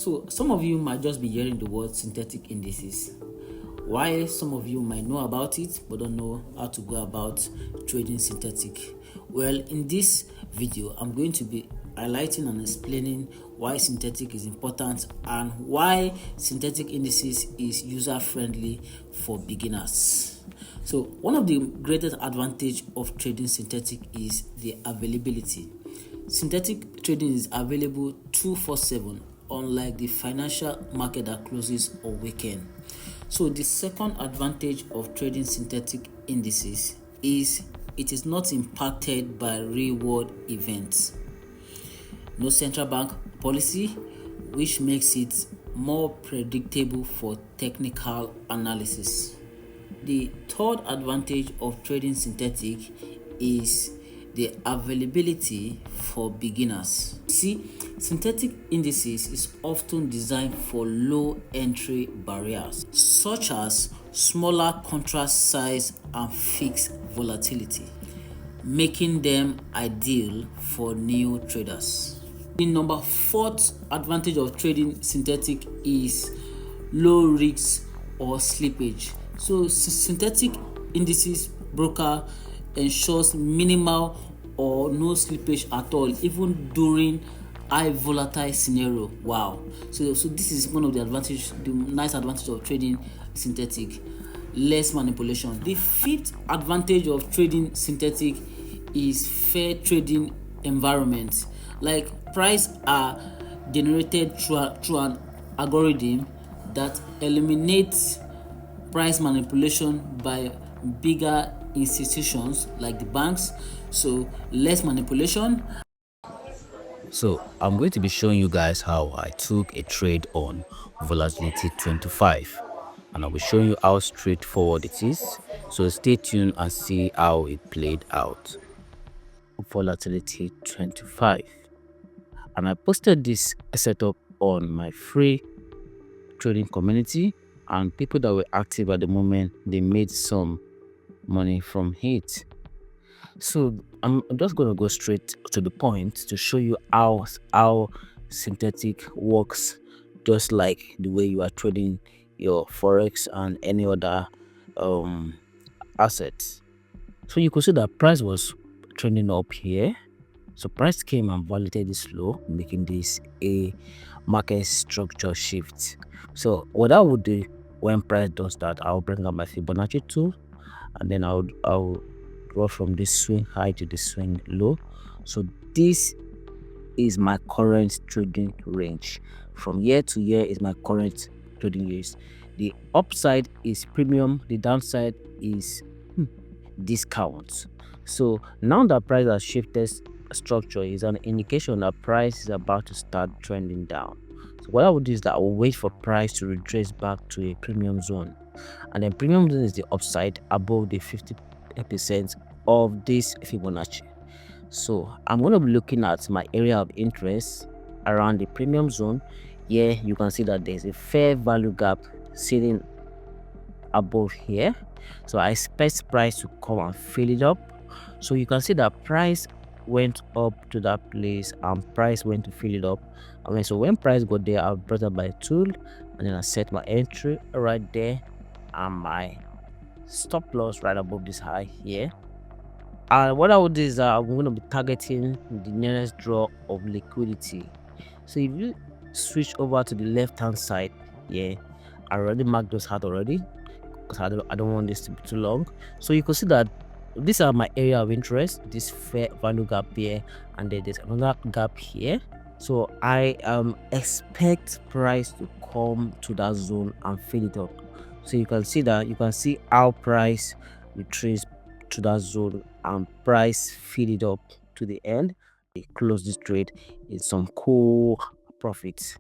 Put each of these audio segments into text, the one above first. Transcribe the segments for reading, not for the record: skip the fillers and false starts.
So some of you might just be hearing the word synthetic indices, while some of you might know about it but don't know how to go about trading synthetic. Well, in this video, I'm going to be highlighting and explaining why synthetic is important and why synthetic indices is user-friendly for beginners. So one of the greatest advantage of trading synthetic is the availability. Synthetic trading is available 247, unlike the financial market that closes on weekend. So the second advantage of trading synthetic indices is it is not impacted by real-world events. No central bank policy, which makes it more predictable for technical analysis. The third advantage of trading synthetic is the availability for beginners. See, synthetic indices is often designed for low entry barriers, such as smaller contrast size and fixed volatility, making them ideal for new traders. The number fourth advantage of trading synthetic is low risk or slippage. So synthetic indices broker ensures minimal or no slippage at all, even during high volatile scenario. Wow. So this is one of the nice advantage of trading synthetic. Less manipulation. The fifth advantage of trading synthetic is fair trading environment. Like price are generated through an algorithm that eliminates price manipulation by bigger institutions like the banks, so less manipulation. So I'm going to be showing you guys how I took a trade on volatility 25, and I'll be showing you how straightforward it is. So stay tuned and see how it played out. Volatility 25, and I posted this setup on my free trading community, and people that were active at the moment, they made some money from it. So I'm just going to go straight to the point to show you how synthetic works, just like the way you are trading your Forex and any other assets. So you could see that price was trending up here. So price came and validated this low, making this a market structure shift. So what I would do when price does that, I'll bring up my Fibonacci tool, and then I'll draw from this swing high to the swing low. So this is my current trading range. From year to year is my current trading range. The upside is premium, the downside is discount. So now that price has shifted structure is an indication that price is about to start trending down. So what I would do is that I will wait for price to retrace back to a premium zone, and then premium zone is the upside above the 50% of this Fibonacci. So I'm going to be looking at my area of interest around the premium zone. Here you can see that there's a fair value gap sitting above here, so I expect price to come and fill it up. So you can see that price went up to that place and price went to fill it up. Okay, so when price got there, I brought up my tool, and then I set my entry right there and my stop loss right above this high here. And what I would do is I'm going to be targeting the nearest draw of liquidity. So if you switch over to the left hand side here, I already marked those hard already because I don't want this to be too long. So you can see that these are my area of interest, this fair value gap here, and then there's another gap here. So I expect price to come to that zone and fill it up. So you can see how price retrace to that zone and price fill it up to the end. We close this trade in some cool profits.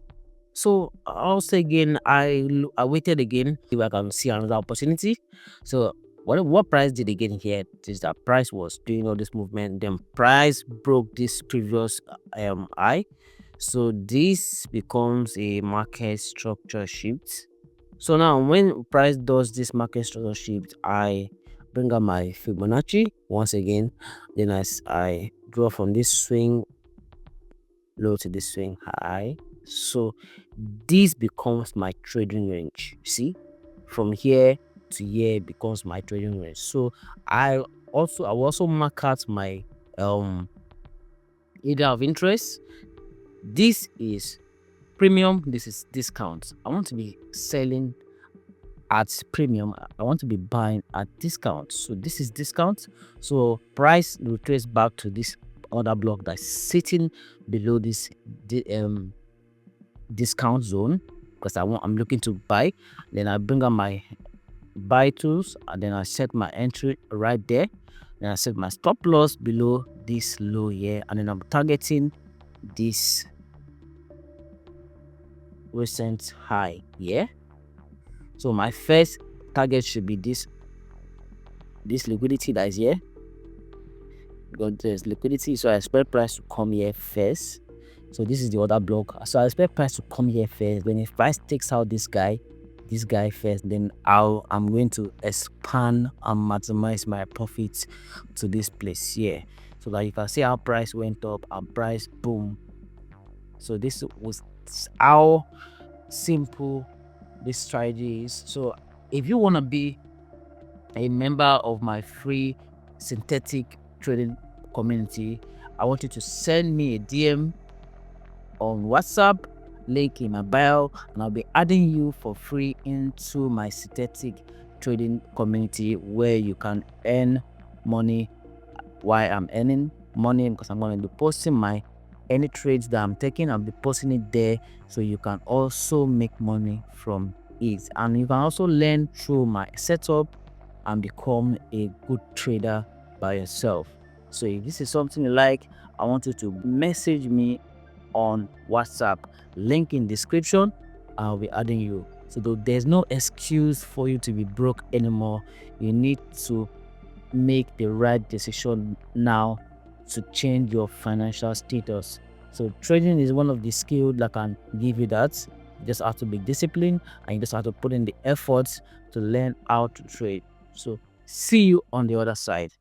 So also again, I waited again if I can see another opportunity. So what price did they get here is that price was doing all this movement, then price broke this previous high. So this becomes a market structure shift. So now when price does this market structure shift, I bring up my Fibonacci once again, then as I draw from this swing low to this swing high, So this becomes my trading range. See, from here to here becomes my trading range. So I will also mark out my area of interest. This is premium, this is discount. I want to be selling at premium, I want to be buying at discount. So this is discount. So price will trace back to this order block that's sitting below this discount zone, because I'm looking to buy. Then I bring up my buy tools, and then I set my entry right there. Then I set my stop loss below this low here, and then I'm targeting this recent high here. So my first target should be this liquidity that is here, because there's liquidity, so I expect price to come here first. So this is the order block, so I expect price to come here first. When if price takes out this guy first, then I'm going to expand and maximize my profits to this place here, so that you can see how price went up and price boom. So this was how simple this strategy is. So if you want to be a member of my free synthetic trading community, I want you to send me a DM on WhatsApp, link in my bio, and I'll be adding you for free into my synthetic trading community, where you can earn money while I'm earning money, because I'm going to be posting any trades that I'm taking. I'll be posting it there, so you can also make money from it, and you can also learn through my setup and become a good trader by yourself. So if this is something you like, I want you to message me on WhatsApp, link in description. I'll be adding you. So there's no excuse for you to be broke anymore. You need to make the right decision now to change your financial status. So trading is one of the skills that can give you that. You just have to be disciplined, and you just have to put in the efforts to learn how to trade. So see you on the other side.